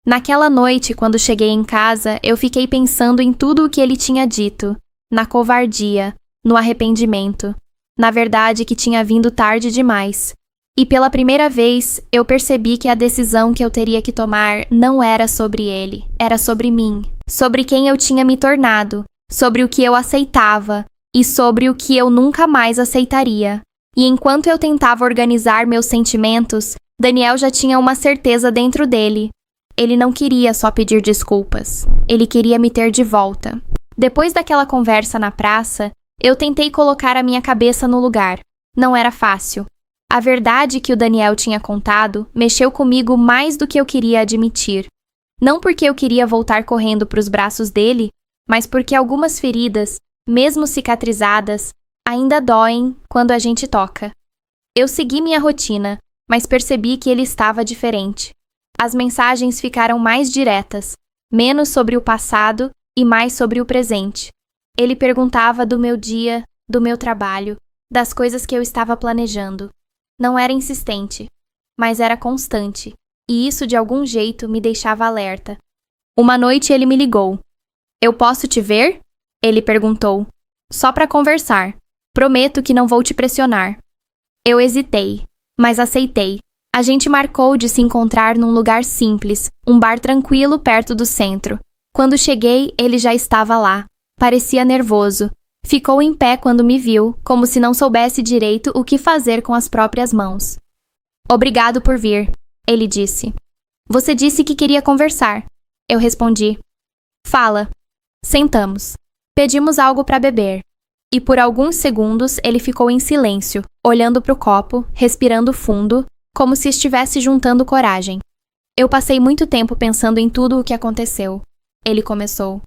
A: Naquela noite, quando cheguei em casa, eu fiquei pensando em tudo o que ele tinha dito, na covardia, no arrependimento, na verdade que tinha vindo tarde demais. E pela primeira vez, eu percebi que a decisão que eu teria que tomar não era sobre ele, era sobre mim, sobre quem eu tinha me tornado, sobre o que eu aceitava e sobre o que eu nunca mais aceitaria. E enquanto eu tentava organizar meus sentimentos, Daniel já tinha uma certeza dentro dele. Ele não queria só pedir desculpas. Ele queria me ter de volta. Depois daquela conversa na praça, eu tentei colocar a minha cabeça no lugar. Não era fácil. A verdade que o Daniel tinha contado mexeu comigo mais do que eu queria admitir. Não porque eu queria voltar correndo para os braços dele, mas porque algumas feridas, mesmo cicatrizadas, ainda doem quando a gente toca. Eu segui minha rotina, mas percebi que ele estava diferente. As mensagens ficaram mais diretas, menos sobre o passado e mais sobre o presente. Ele perguntava do meu dia, do meu trabalho, das coisas que eu estava planejando. Não era insistente, mas era constante, e isso de algum jeito me deixava alerta. Uma noite ele me ligou. "Eu posso te ver?" Ele perguntou. "Só para conversar. Prometo que não vou te pressionar." Eu hesitei, mas aceitei. A gente marcou de se encontrar num lugar simples, um bar tranquilo perto do centro. Quando cheguei, ele já estava lá. Parecia nervoso. Ficou em pé quando me viu, como se não soubesse direito o que fazer com as próprias mãos. "Obrigado por vir", ele disse. "Você disse que queria conversar." Eu respondi. "Fala." Sentamos. Pedimos algo para beber. E por alguns segundos ele ficou em silêncio, olhando para o copo, respirando fundo, como se estivesse juntando coragem. "Eu passei muito tempo pensando em tudo o que aconteceu." Ele começou.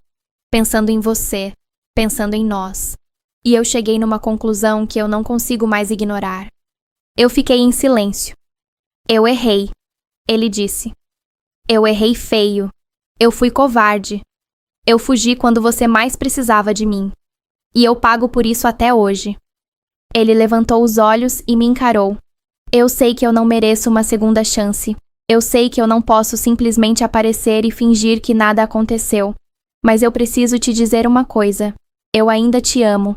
A: "Pensando em você, pensando em nós. E eu cheguei numa conclusão que eu não consigo mais ignorar." Eu fiquei em silêncio. "Eu errei", ele disse. "Eu errei feio. Eu fui covarde. Eu fugi quando você mais precisava de mim. E eu pago por isso até hoje." Ele levantou os olhos e me encarou. "Eu sei que eu não mereço uma segunda chance. Eu sei que eu não posso simplesmente aparecer e fingir que nada aconteceu. Mas eu preciso te dizer uma coisa. Eu ainda te amo."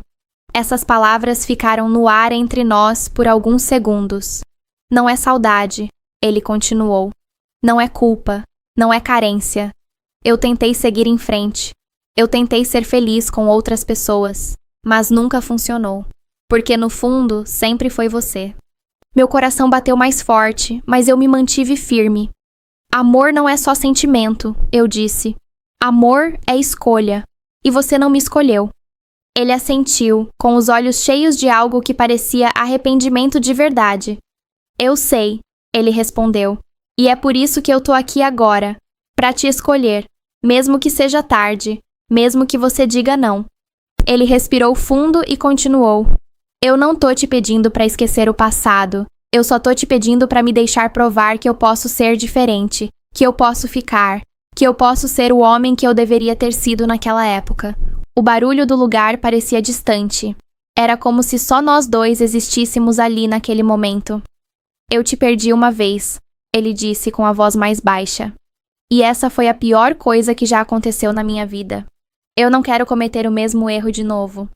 A: Essas palavras ficaram no ar entre nós por alguns segundos. "Não é saudade", ele continuou. "Não é culpa. Não é carência. Eu tentei seguir em frente. Eu tentei ser feliz com outras pessoas, mas nunca funcionou. Porque no fundo, sempre foi você." Meu coração bateu mais forte, mas eu me mantive firme. "Amor não é só sentimento", eu disse. "Amor é escolha. E você não me escolheu." Ele assentiu, com os olhos cheios de algo que parecia arrependimento de verdade. "Eu sei", ele respondeu. "E é por isso que eu tô aqui agora, pra te escolher, mesmo que seja tarde, mesmo que você diga não." Ele respirou fundo e continuou. "Eu não tô te pedindo pra esquecer o passado. Eu só tô te pedindo pra me deixar provar que eu posso ser diferente, que eu posso ficar, que eu posso ser o homem que eu deveria ter sido naquela época." O barulho do lugar parecia distante. Era como se só nós dois existíssemos ali naquele momento. "Eu te perdi uma vez", ele disse com a voz mais baixa. "E essa foi a pior coisa que já aconteceu na minha vida. Eu não quero cometer o mesmo erro de novo."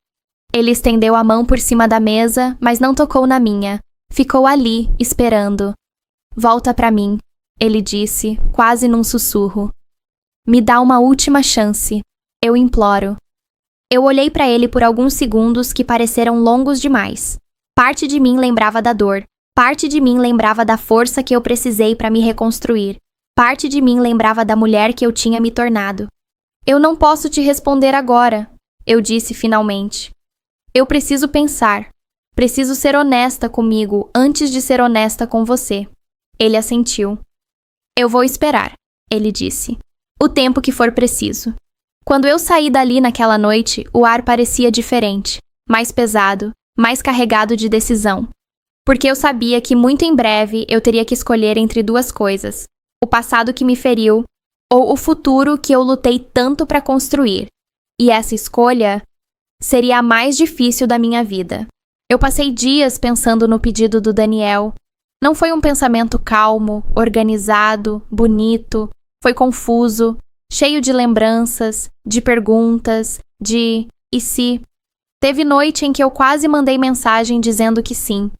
A: Ele estendeu a mão por cima da mesa, mas não tocou na minha. Ficou ali, esperando. "Volta pra mim", ele disse, quase num sussurro. "Me dá uma última chance. Eu imploro." Eu olhei pra ele por alguns segundos que pareceram longos demais. Parte de mim lembrava da dor. Parte de mim lembrava da força que eu precisei pra me reconstruir. Parte de mim lembrava da mulher que eu tinha me tornado. "Eu não posso te responder agora", eu disse finalmente. "Eu preciso pensar. Preciso ser honesta comigo antes de ser honesta com você." Ele assentiu. "Eu vou esperar", ele disse. "O tempo que for preciso." Quando eu saí dali naquela noite, o ar parecia diferente, mais pesado, mais carregado de decisão. Porque eu sabia que muito em breve eu teria que escolher entre duas coisas: o passado que me feriu ou o futuro que eu lutei tanto para construir. E essa escolha seria a mais difícil da minha vida. Eu passei dias pensando no pedido do Daniel. Não foi um pensamento calmo, organizado, bonito. Foi confuso, cheio de lembranças, de perguntas, de "e se?". Teve noite em que eu quase mandei mensagem dizendo que sim.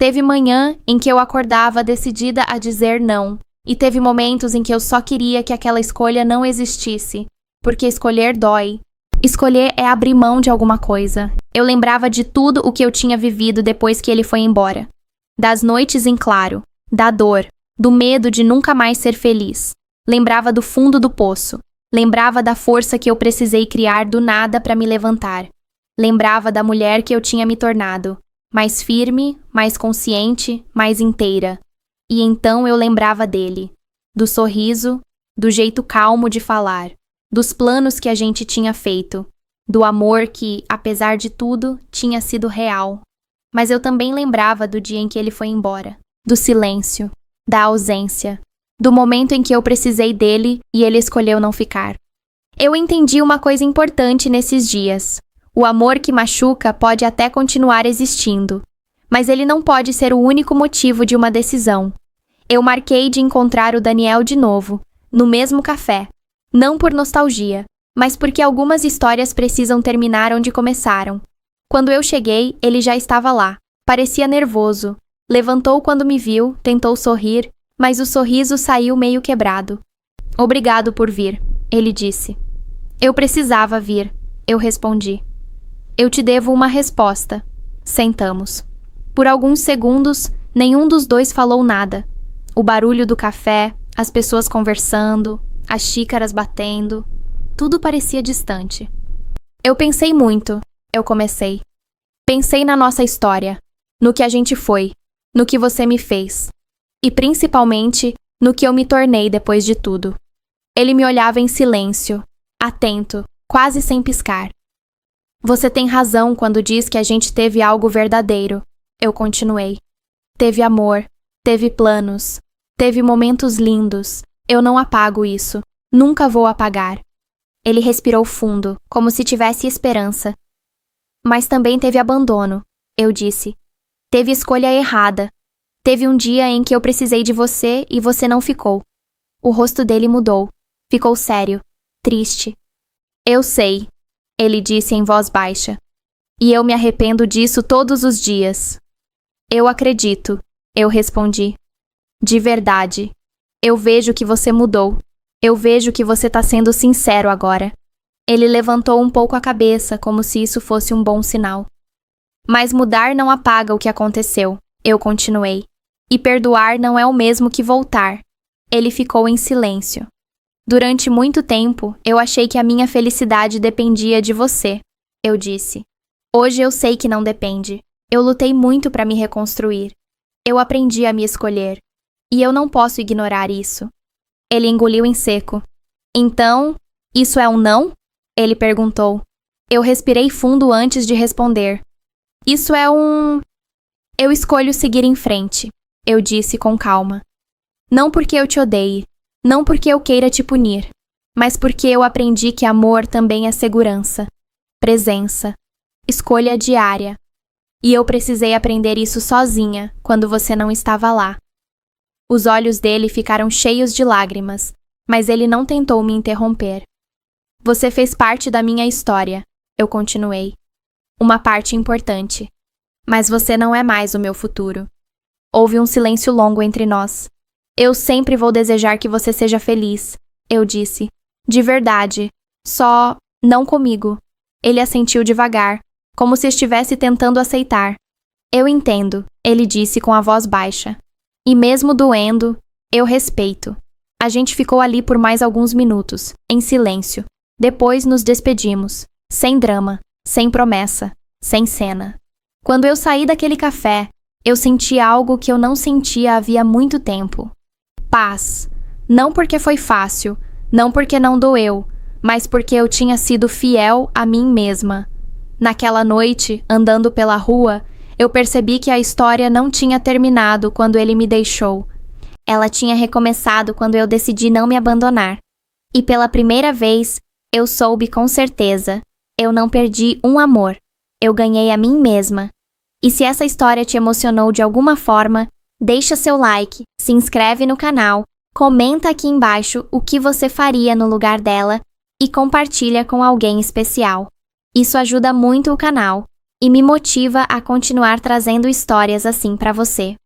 A: Teve manhã em que eu acordava decidida a dizer não. E teve momentos em que eu só queria que aquela escolha não existisse, porque escolher dói. Escolher é abrir mão de alguma coisa. Eu lembrava de tudo o que eu tinha vivido depois que ele foi embora. Das noites em claro, da dor, do medo de nunca mais ser feliz. Lembrava do fundo do poço. Lembrava da força que eu precisei criar do nada para me levantar. Lembrava da mulher que eu tinha me tornado, mais firme, mais consciente, mais inteira. E então eu lembrava dele, do sorriso, do jeito calmo de falar, dos planos que a gente tinha feito, do amor que, apesar de tudo, tinha sido real. Mas eu também lembrava do dia em que ele foi embora, do silêncio, da ausência, do momento em que eu precisei dele e ele escolheu não ficar. Eu entendi uma coisa importante nesses dias. O amor que machuca pode até continuar existindo, mas ele não pode ser o único motivo de uma decisão. Eu marquei de encontrar o Daniel de novo, no mesmo café, não por nostalgia, mas porque algumas histórias precisam terminar onde começaram. Quando eu cheguei, ele já estava lá. Parecia nervoso. Levantou quando me viu, tentou sorrir, mas o sorriso saiu meio quebrado. "Obrigado por vir", ele disse. "Eu precisava vir", eu respondi. "Eu te devo uma resposta." Sentamos. Por alguns segundos, nenhum dos dois falou nada. O barulho do café, as pessoas conversando, as xícaras batendo, tudo parecia distante. "Eu pensei muito", eu comecei. "Pensei na nossa história, no que a gente foi, no que você me fez, e principalmente no que eu me tornei depois de tudo." Ele me olhava em silêncio, atento, quase sem piscar. "Você tem razão quando diz que a gente teve algo verdadeiro", eu continuei. "Teve amor, teve planos, teve momentos lindos. Eu não apago isso. Nunca vou apagar." Ele respirou fundo, como se tivesse esperança. "Mas também teve abandono", eu disse. "Teve escolha errada. Teve um dia em que eu precisei de você e você não ficou." O rosto dele mudou. Ficou sério, triste. "Eu sei", ele disse em voz baixa. "E eu me arrependo disso todos os dias." "Eu acredito", eu respondi. "De verdade. Eu vejo que você mudou. Eu vejo que você está sendo sincero agora." Ele levantou um pouco a cabeça, como se isso fosse um bom sinal. "Mas mudar não apaga o que aconteceu", eu continuei. "E perdoar não é o mesmo que voltar." Ele ficou em silêncio. "Durante muito tempo, eu achei que a minha felicidade dependia de você", eu disse. "Hoje eu sei que não depende. Eu lutei muito para me reconstruir. Eu aprendi a me escolher. E eu não posso ignorar isso." Ele engoliu em seco. "Então, isso é um não?" ele perguntou. Eu respirei fundo antes de responder. "Isso é um... Eu escolho seguir em frente", eu disse com calma. "Não porque eu te odeie, não porque eu queira te punir, mas porque eu aprendi que amor também é segurança, presença, escolha diária. E eu precisei aprender isso sozinha quando você não estava lá." Os olhos dele ficaram cheios de lágrimas, mas ele não tentou me interromper. "Você fez parte da minha história", eu continuei. "Uma parte importante. Mas você não é mais o meu futuro." Houve um silêncio longo entre nós. "Eu sempre vou desejar que você seja feliz", eu disse. "De verdade. Só... não comigo." Ele assentiu devagar, como se estivesse tentando aceitar. "Eu entendo", ele disse com a voz baixa. "E mesmo doendo, eu respeito." A gente ficou ali por mais alguns minutos, em silêncio. Depois nos despedimos, sem drama, sem promessa, sem cena. Quando eu saí daquele café, eu senti algo que eu não sentia havia muito tempo. Paz. Não porque foi fácil, não porque não doeu, mas porque eu tinha sido fiel a mim mesma. Naquela noite, andando pela rua, eu percebi que a história não tinha terminado quando ele me deixou. Ela tinha recomeçado quando eu decidi não me abandonar. E pela primeira vez, eu soube com certeza. Eu não perdi um amor. Eu ganhei a mim mesma. E se essa história te emocionou de alguma forma, deixa seu like, se inscreve no canal, comenta aqui embaixo o que você faria no lugar dela e compartilha com alguém especial. Isso ajuda muito o canal e me motiva a continuar trazendo histórias assim para você.